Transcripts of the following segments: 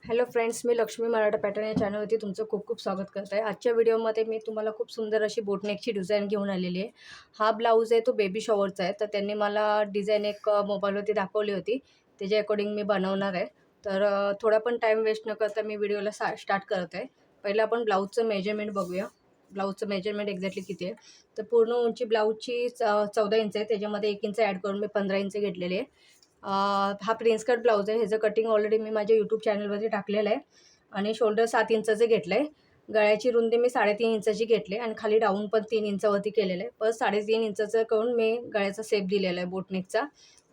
Hello friends, मी Lakshmi Maratha pattern या चॅनलवरती तुमचं खूप खूप स्वागत करत आहे। आजच्या व्हिडिओमध्ये मी तुम्हाला खूप सुंदर अशी बोटनेकची डिझाईन घेऊन आलेली आहे। हा ब्लाऊज आहे तो बेबी शॉवरचा आहे, तर त्यांनी मला डिझाईन एक मोबाईलवरती दाखवली होती, त्याच्या अकॉर्डिंग मी बनवणार आहे। तर थोडा पण टाईम वेस्ट न करता मी व्हिडिओला स्टार्ट करत आहे। पहिलं आपण ब्लाऊजचं मेजरमेंट बघूया। ब्लाऊजचं मेजरमेंट एक्झॅक्टली किती आहे, तर पूर्ण उंची ब्लाऊजची 14 इंच आहे, त्याच्यामध्ये 1 इंच ॲड करून मी 15 इंच घेतलेली आहे। हा प्रिन्स कट ब्लाऊज आहे, ह्याचं कटिंग ऑलरेडी मी माझ्या यूट्यूब चॅनलवरती टाकलेलं आहे। आणि शोल्डर 7 इंचाचं घेतलं आहे। गळ्याची रुंदी मी 3.5 इंचाची घेतली आणि खाली डाऊन पण 3 इंचावरती केलेलं आहे। परत 3.5 इंचाचं करून मी गळ्याचा शेप दिलेला आहे बोटनेकचा।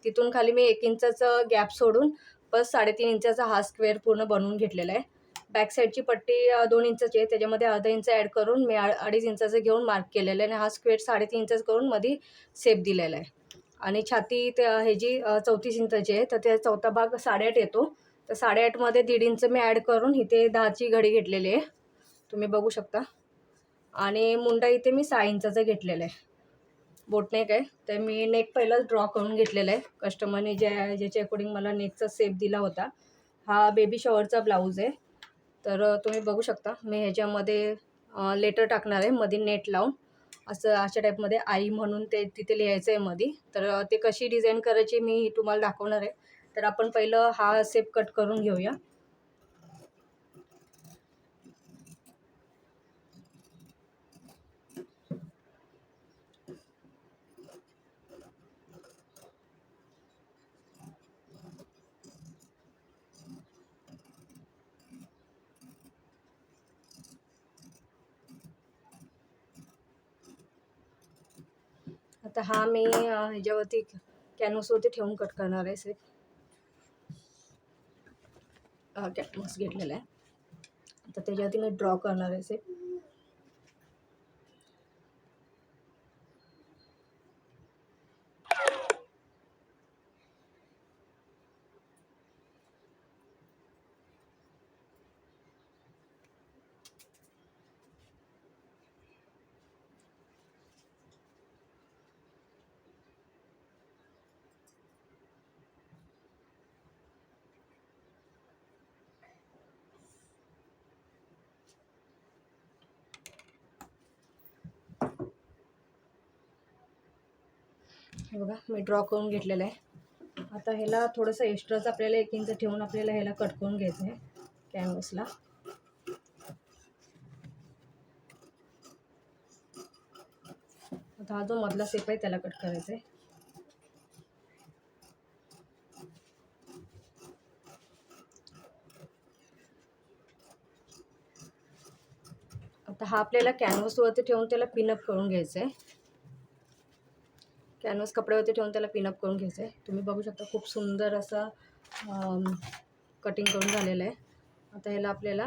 तिथून खाली मी 1 इंचाचं गॅप सोडून परत 3.5 इंचाचा हा स्क्वेअर पूर्ण बनवून घेतलेला आहे। बॅक साईडची पट्टी 2 इंचाची आहे, त्याच्यामध्ये अर्धा इंच ॲड करून मी 2.5 इंचाचं घेऊन मार्क केलेलं आहे आणि हा स्क्वेअर 3.5 इंचाचं करून मध्ये शेप दिलेला आहे। आणि छाती ह्याची 34 इंचाची आहे, तर त्या चौथा भाग 8.5 येतो। तर 8.5 मध्ये 1.5 इंच मी ॲड करून इथे 10ची घडी घेतलेली आहे, तुम्ही बघू शकता। आणि मुंडा इथे मी 6 इंचाचा घेतलेला आहे। बोटनेक आहे, तर मी नेक पहिलाच ड्रॉ करून घेतलेला आहे। कस्टमरने ज्याच्या अकॉर्डिंग मला नेकचा शेप दिला होता। हा बेबी शॉवरचा ब्लाऊज आहे, तर तुम्ही बघू शकता। मी ह्याच्यामध्ये लेटर टाकणार आहे मध्ये नेट लावून, अशा टाईपमध्ये आई म्हणून ते तिथे लिहायचं आहे मध्ये। तर ते कशी डिझाईन करायची मी तुम्हाला दाखवणार आहे। तर आपण पहिलं हा शेप कट करून घेऊया। आता हा मी ह्याच्यावरती कॅनव्हासवरती ठेवून कट करणार आहे। शेप कॅनव्हास घेतलेला आहे, तर त्याच्यावरती मी ड्रॉ करणार आहे शेप। हे बघा, मी ड्रॉ करून घेतलेलं आहे। आता ह्याला थोडंसं एक्स्ट्राचं आपल्याला 1 इंच ठेवून आपल्याला ह्याला कट करून घ्यायचं आहे कॅनव्हासला। आता हा जो मधला शेप आहे त्याला कट करायचा आहे। आता हा आपल्याला कॅनव्हासवरती ठेवून त्याला पिनअप करून घ्यायचं आहे। कॅनव्हास कपड्यावरती ठेवून त्याला पिनअप करून घ्यायचं आहे। तुम्ही बघू शकता खूप सुंदर असा कटिंग करून झालेलं आहे। आता ह्याला आपल्याला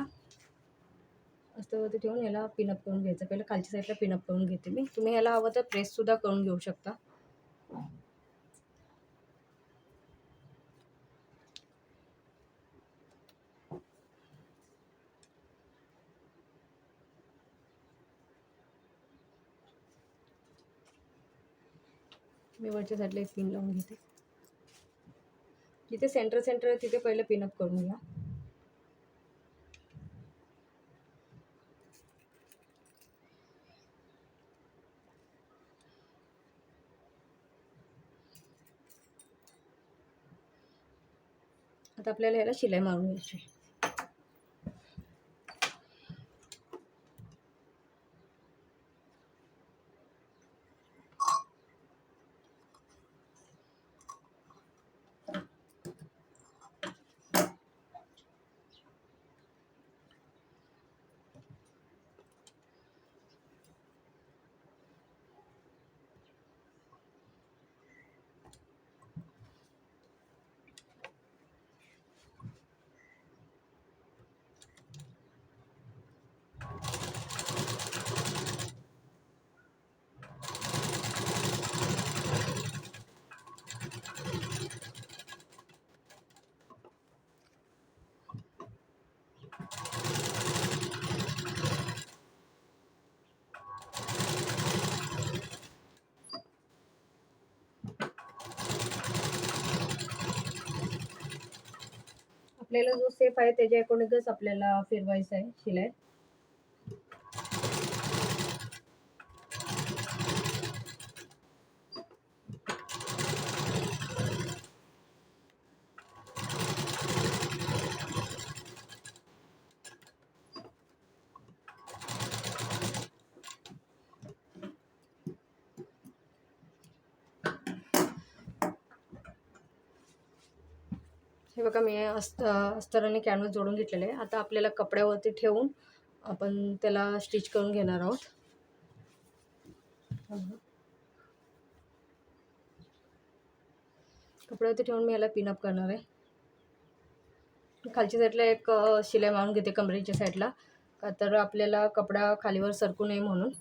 अस्तावरती ठेवून ह्याला पिनअप करून घ्यायचं। पहिलं खालच्या साईडला पिनअप करून घेते मी, तुम्ही ह्याला हवं तर प्रेससुद्धा करून घेऊ शकता। मी वरच्या साईडला एक पिन लावून घेते, जिथे सेंटर आहे तिथे पहिलं पिनअप करून घ्या। आता आपल्याला ह्याला शिलाई मारून घ्यायची। आपल्याला जो सेफ आहे त्याच्या अकॉर्डिंगच आपल्याला फिरवायचं आहे शिलाई. हे बघा मी अस्तर आणि कॅनव्हास जोडून घेतलेले आहे. आता आपल्याला कपड्यावरती ठेवून आपण त्याला स्टिच करून घेणार आहोत. कपड्यावरती ठेवून मी याला पिनअप करणार आहे. खालच्या साईडला एक शिलाई मारून घेते कमरेच्या साईडला, का तर आपल्याला कपडा खालीवर सरकू नये म्हणून.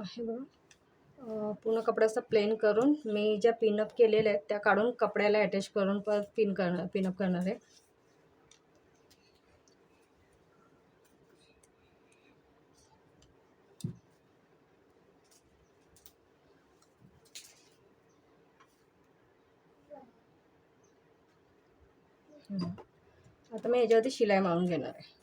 हे बघा पूर्ण कपड्याचा प्लेन करून मी ज्या पिनअप केलेल्या आहेत त्या काढून कपड्याला अटॅच करून परत पिनअप करणार आहे. आता मी याच्यावरती शिलाई मारून घेणार आहे.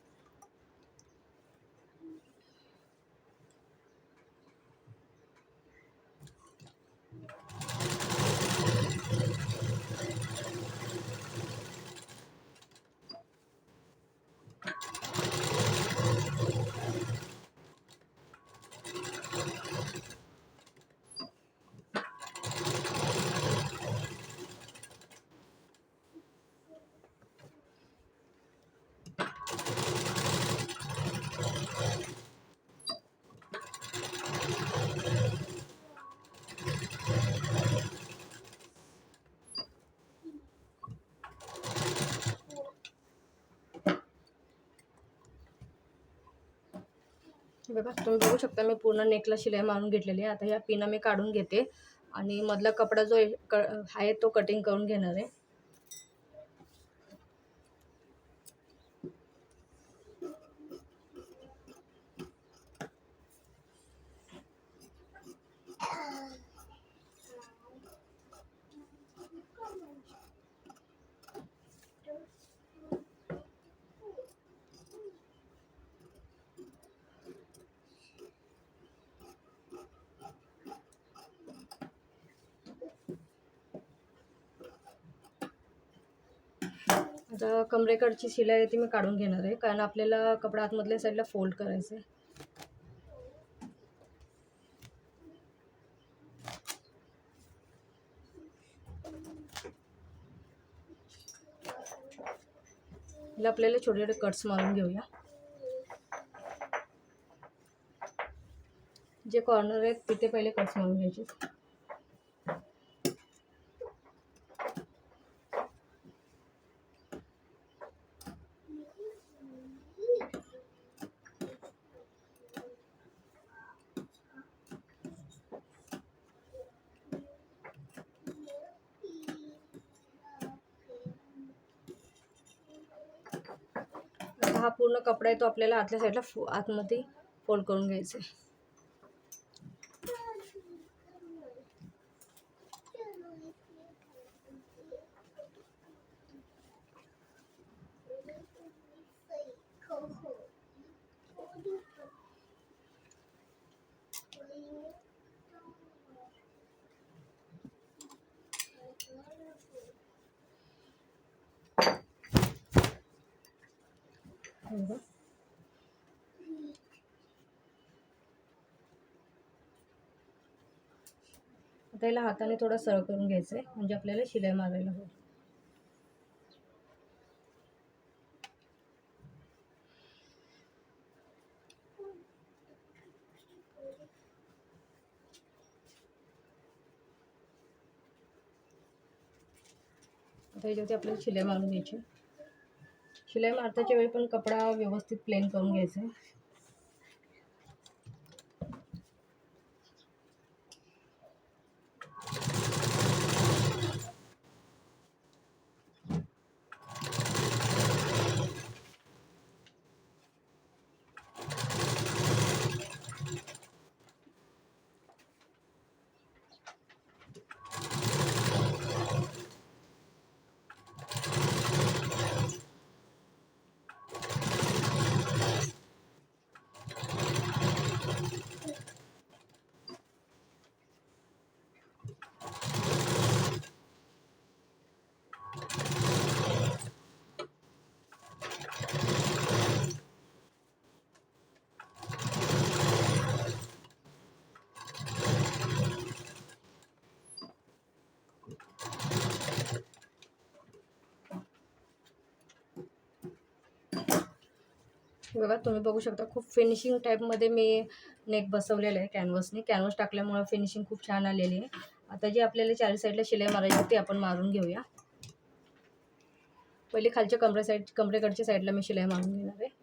बघा तुम्ही बघू शकता मी पूर्ण नेकला शिलाई मारून घेतलेली आहे. आता ह्या पिना मी काढून घेते आणि मधला कपडा जो आहे तो कटिंग करून घेणार आहे. आता कमरेकडची शिलाई आहे ती मी काढून घेणार आहे, कारण आपल्याला कपडा आतमधल्या साईडला फोल्ड करायचं आहे. आपल्याला छोटे छोटे कट्स मारून घेऊया. जे कॉर्नर आहेत तिथे पहिले कट्स मारून घ्यायचे. हा पूर्ण कपडा आहे तो आपल्याला आतल्या साईडला आतमध्ये फोल्ड करून घ्यायचा आहे. आता याला हाताने थोडा सरळ करून घ्यायचं आहे, म्हणजे आपल्याला शिलाई मारायला होईल. आता याच्यावरती आपल्याला शिलाई मारून घ्यायची. शिलाई मारताच्या वेळी पण कपडा व्यवस्थित प्लेन करून घ्यायचा आहे. बघा तुम्ही बघू शकता खूप फिनिशिंग टाईपमध्ये मी नेक बसवलेलं आहे कॅनव्हसने. कॅनव्हस टाकल्यामुळं फिनिशिंग खूप छान आलेली आहे. आता जी आपल्याला चारी साईडला शिलाई मारायची होती आपण मारून घेऊया. पहिले खालच्या कमरेकडच्या साईडला मी शिलाई मारून घेणार आहे.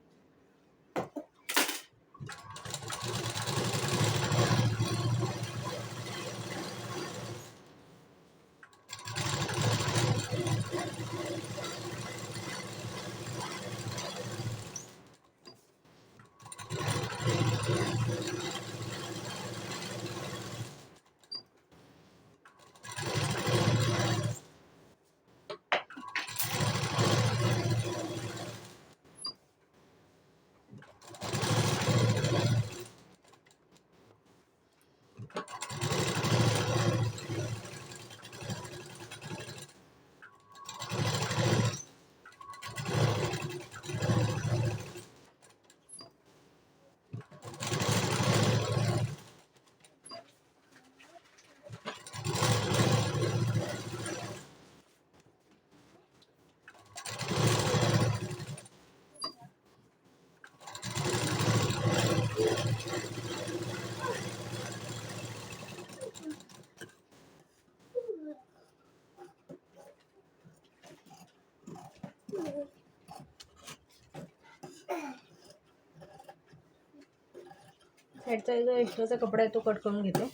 साईडचा जो एक्स्ट्राचा कपडा आहे तो कट करून घेते.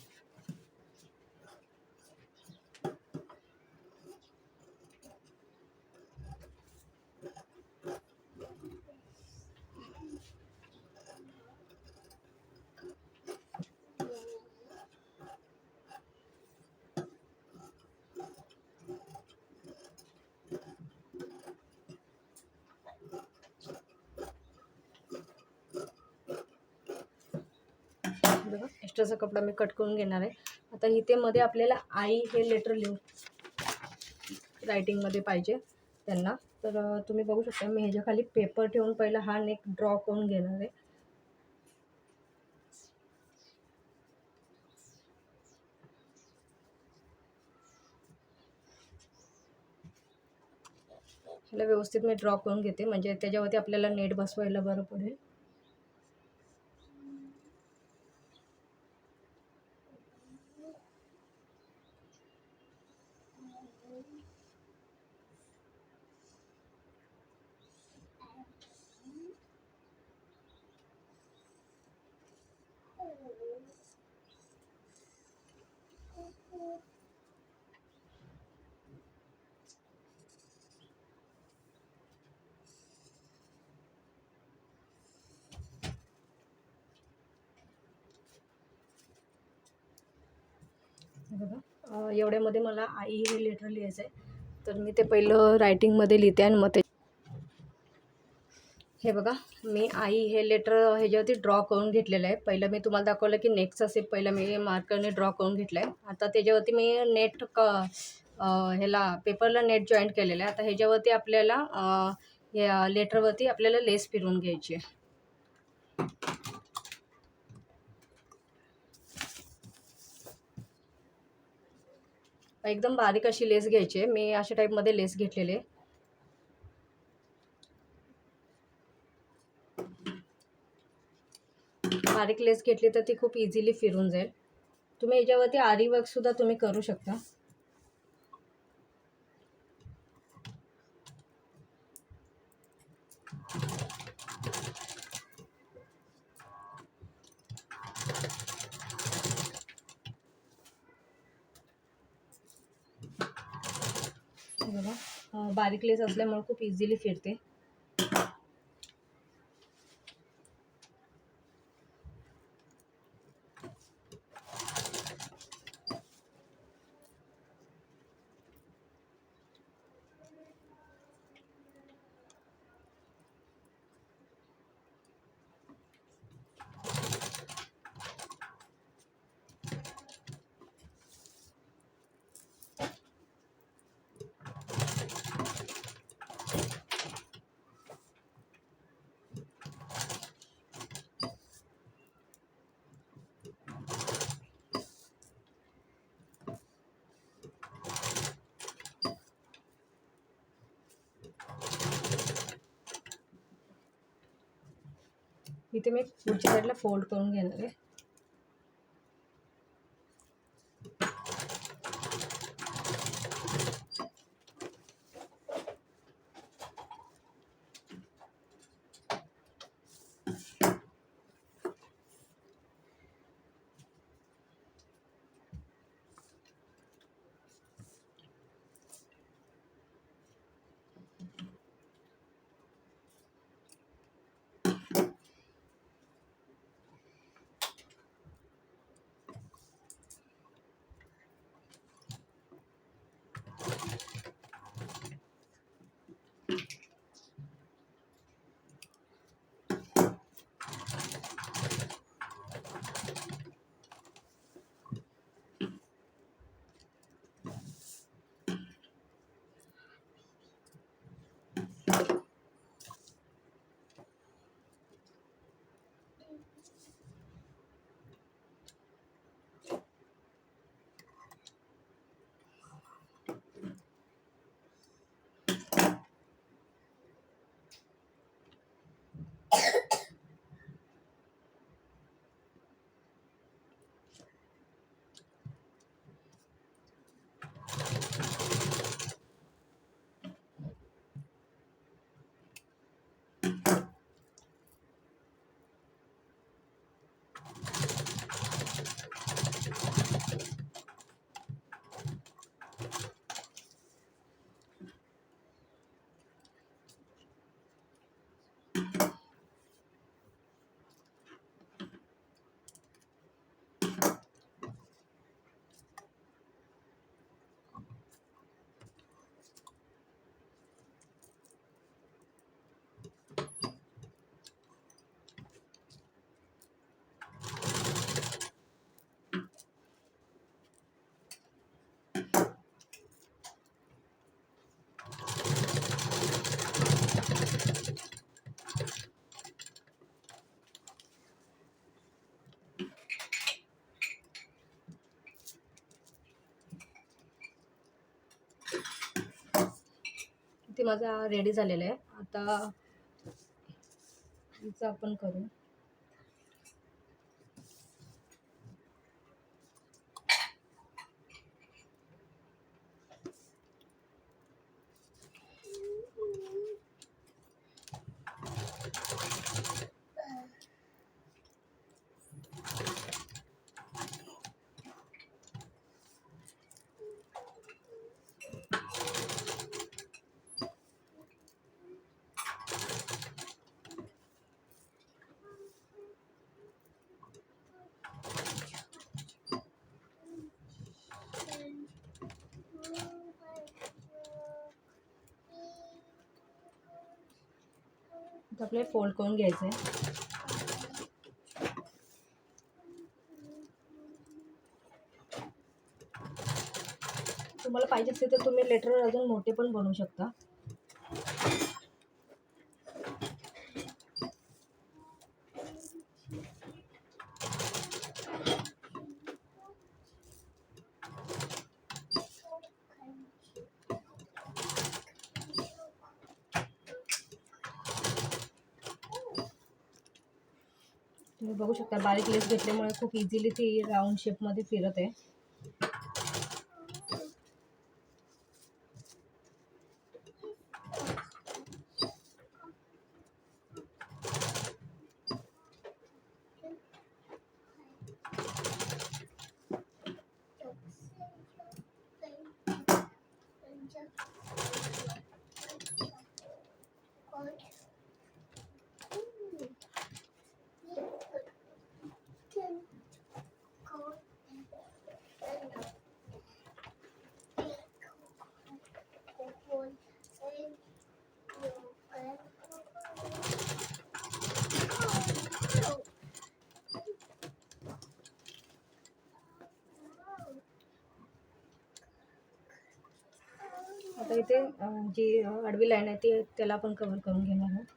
बघा एक्स्ट्राचा कपडा मी कट करून घेणार आहे. आता इथे मध्ये आपल्याला आई हे लेटर लिहून रायटिंगमध्ये पाहिजे त्यांना. तर तुम्ही बघू शकता मी ह्याच्या खाली पेपर ठेवून पहिला हा नेक ड्रॉ करून घेणार आहे. ह्याला व्यवस्थित मी ड्रॉ करून घेते म्हणजे त्याच्यावरती आपल्याला नेट बसवायला बरं पडेल. बघा एवढ्यामध्ये मला आई हे लेटर लिहायचं आहे. तर मी ते पहिलं रायटिंगमध्ये लिहिते आणि मग ते हे बघा मी आई हे लेटर ह्याच्यावरती ड्रॉ करून घेतलेलं आहे. पहिलं मी तुम्हाला दाखवलं की नेटचा सेप पहिलं मी मार्करने ड्रॉ करून घेतलं आहे. आता त्याच्यावरती मी नेट ह्याला पेपरला नेट जॉईंट केलेलं आहे. आता ह्याच्यावरती आपल्याला या लेटरवरती आपल्याला लेस फिरवून घ्यायची आहे. एकदम बारीक अशी लेस घ्यायची आहे. मी अशा टाईपमध्ये लेस घेतलेले. बारीक लेस घेतली तर ती खूप इझिली फिरून जाईल. तुम्ही याच्यावरती आरी वर्कसुद्धा तुम्ही करू शकता. बघा बारीक लेस असल्यामुळे खूप इझिली फिरते. इथे मी पुढच्या साईडला फोल्ड करून घेणार आहे. इथे माझा रेडी झालेला आहे. आता हिचं आपण करू. आता आपल्याला फोल्ड करून घ्यायचं आहे. तुम्हाला पाहिजे असेल तर तुम्ही लेटर अजून मोठे पण बनवू शकता. तुम्ही बघू शकता बारीक लेस घेतल्यामुळे खूप इझिली ती राऊंड शेपमध्ये फिरत आहे. आता इथे जी आडवी लाईन आहे ती त्याला आपण कव्हर करून घेणार आहोत.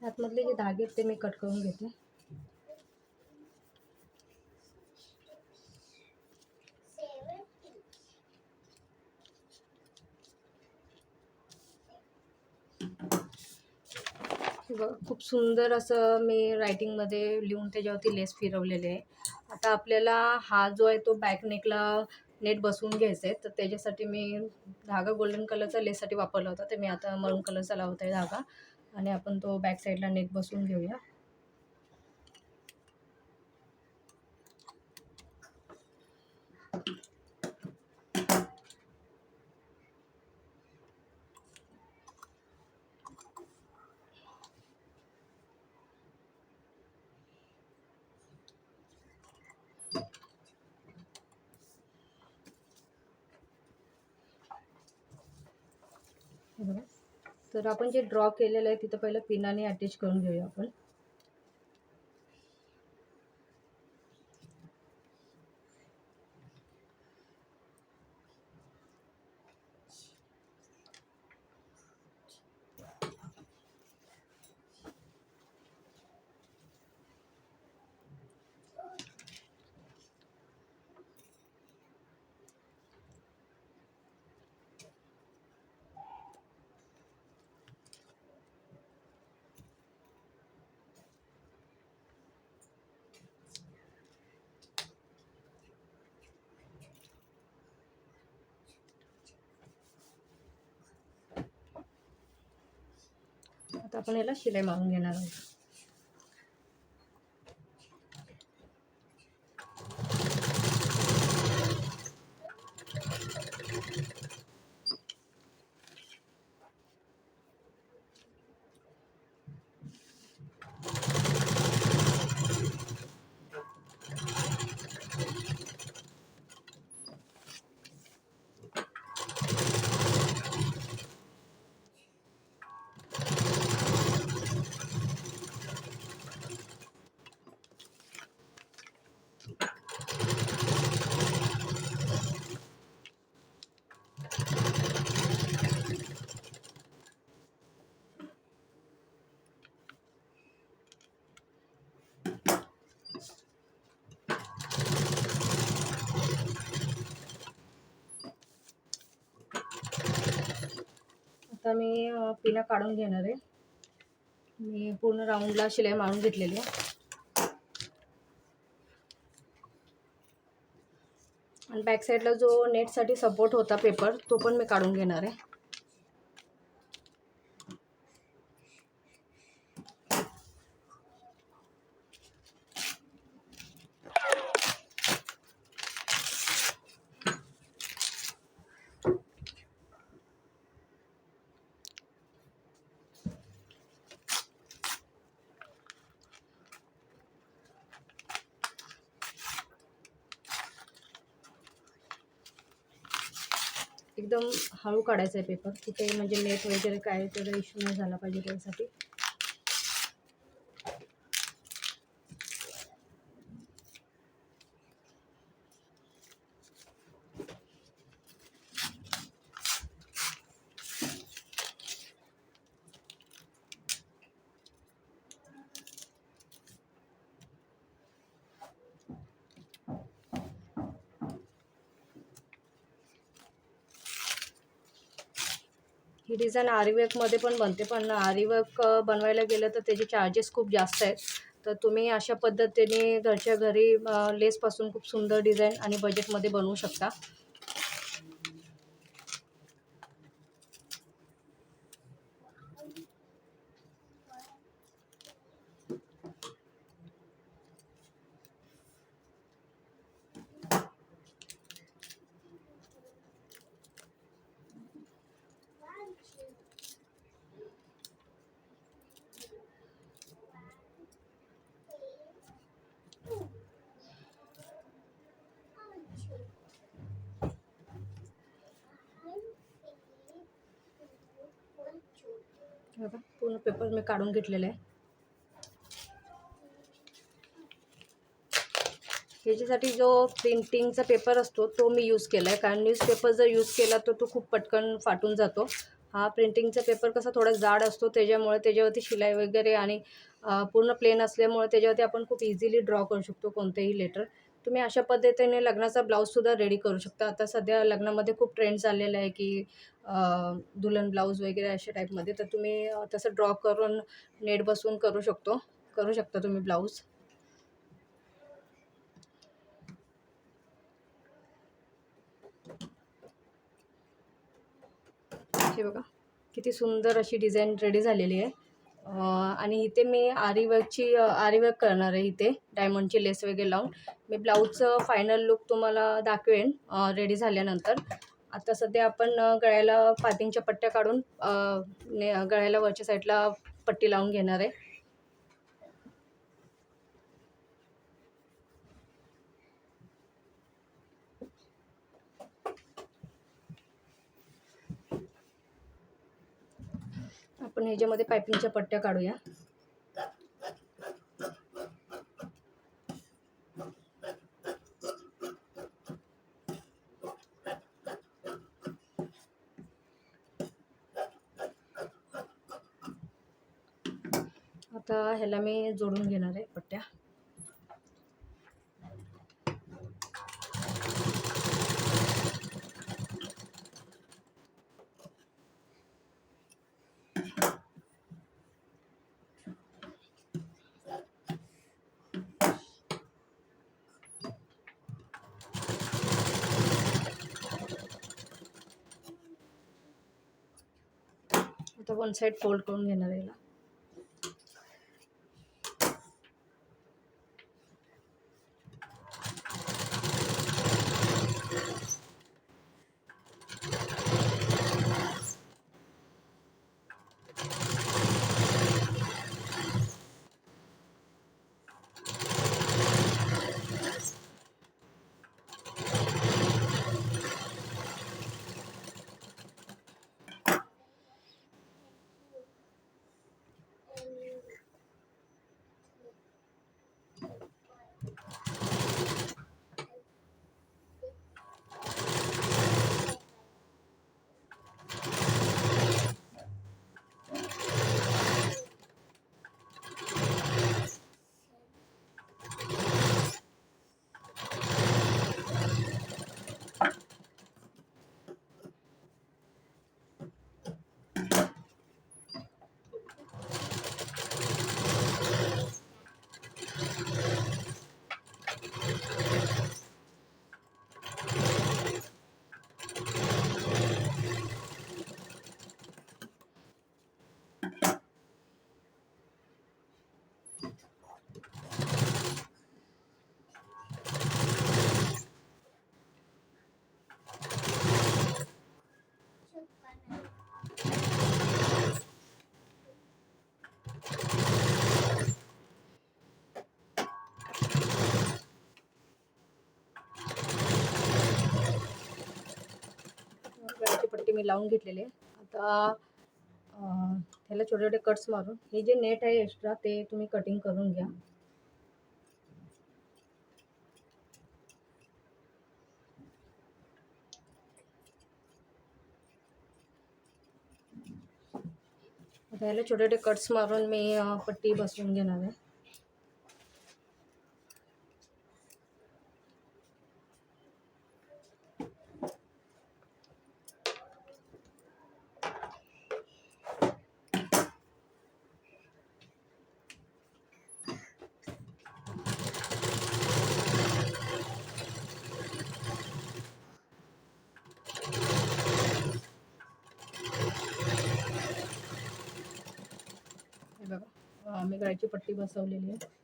आतमधले जे धागे आहेत ते मी कट करून घेते. खूप सुंदर असं मी रायटिंगमध्ये लिहून त्याच्यावरती लेस फिरवलेले आहे. आता आपल्याला हा जो आहे तो बॅक नेकला नेट बसवून घ्यायचा आहे. तर त्याच्यासाठी मी धागा गोल्डन कलरचा लेससाठी वापरला होता, तर मी आता मरून कलरचा लावत आहे धागा आणि आपण तो बॅक साईडला नेट बसवून घेऊया. तर आपण जे ड्रॉ केलेलं आहे तिथं पहिलं पिनाने अटॅच करून घेऊया आपण. आता आपण याला शिलाई मारून घेणार आहोत. आता मी पिना काढून घेणार आहे. मी पूर्ण राऊंडला शिलाई मारून घेतलेली आहे आणि बॅक साईडला जो नेटसाठी सपोर्ट होता पेपर तो पण मी काढून घेणार आहे. एकदम हळू काढायचा आहे पेपर, कुठे म्हणजे नेट वगैरे काय त्याचा इश्यू नाही झाला पाहिजे त्यासाठी. ही डिझाईन आरीवर्कमध्ये पण बनते, पण आरीवर्क बनवायला गेलं तर त्याचे चार्जेस खूप जास्त आहेत. तर तुम्ही अशा पद्धतीने घरच्या घरी लेसपासून खूप सुंदर डिझाईन आणि बजेटमध्ये बनवू शकता. बघा, पूर्ण पेपर मी काढून घेतलेला आहे. ह्याच्यासाठी जो प्रिंटिंगचा पेपर असतो तो मी यूज केला आहे, कारण न्यूजपेपर जर यूज केला तर तो खूप पटकन फाटून जातो. हा प्रिंटिंगचा पेपर कसा थोडा जाड असतो, त्याच्यामुळे त्याच्यावरती शिलाई वगैरे आणि पूर्ण प्लेन असल्यामुळे त्याच्यावरती आपण खूप इझिली ड्रॉ करू शकतो कोणतेही लेटर. तुम्ही अशा पद्धतीने लग्नाचा ब्लाऊजसुद्धा रेडी करू शकता. आता सध्या लग्नामध्ये खूप ट्रेंड चाललेला आहे की दुल्हन ब्लाऊज वगैरे अशा टाईपमध्ये. तर तुम्ही तसं ड्रॉ करून नेट बसवून करू शकता तुम्ही ब्लाऊज. हे बघा, किती सुंदर अशी डिझाईन रेडी झालेली आहे. आणि इथे मी आरीवर्क करणार आहे. इथे डायमंडची लेस वगैरे लावून मी ब्लाऊजचं फायनल लुक तुम्हाला दाखवेन रेडी झाल्यानंतर. आता सध्या आपण गळ्याला पातिंच्या पट्ट्या काढून गळ्याला वरच्या साईडला पट्टी लावून घेणार आहे. आपण ह्याच्यामध्ये पायपिंगच्या पट्ट्या काढूया. आता ह्याला मी जोडून घेणार आहे पट्ट्या. आता वन साईड फोल्ड करून घेणार आहे याला. गळ्याची पट्टी मी लावून घेतलेली आहे. आता त्याला छोटे छोटे कट्स मारून हे जे नेट आहे एक्स्ट्रा ते तुम्ही कटिंग करून घ्या. आता याला छोटे छोटे कट्स मारून मी पट्टी बसवून घेणार आहे. हे बघा मी गळ्याची पट्टी बसवलेली आहे.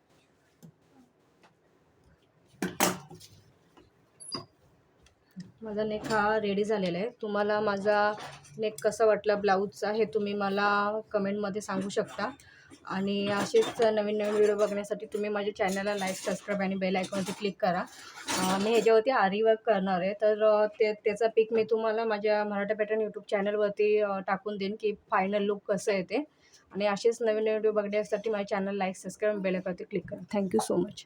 माझा नेक हा रेडी झालेला आहे. तुम्हाला माझा नेक कसा वाटला ब्लाऊजचा हे तुम्ही मला कमेंटमध्ये सांगू शकता. आणि असेच नवीन नवीन व्हिडिओ बघण्यासाठी तुम्ही माझ्या चॅनलला लाईक, सबस्क्राईब आणि बेल आयकॉनवरती क्लिक करा. मी ह्याच्यावरती आरी वर्क करणार आहे, तर त्याचा पिक मी तुम्हाला माझ्या मराठा पॅटर्न यूट्यूब चॅनलवरती टाकून देईन की फायनल लुक कसं येते. आणि असेच नवीन व्हिडिओ बघण्यासाठी माझ्या चॅनल लाईक, सबस्क्राईब आणि बेल आयकॉनवरती क्लिक करा. Thank you so much.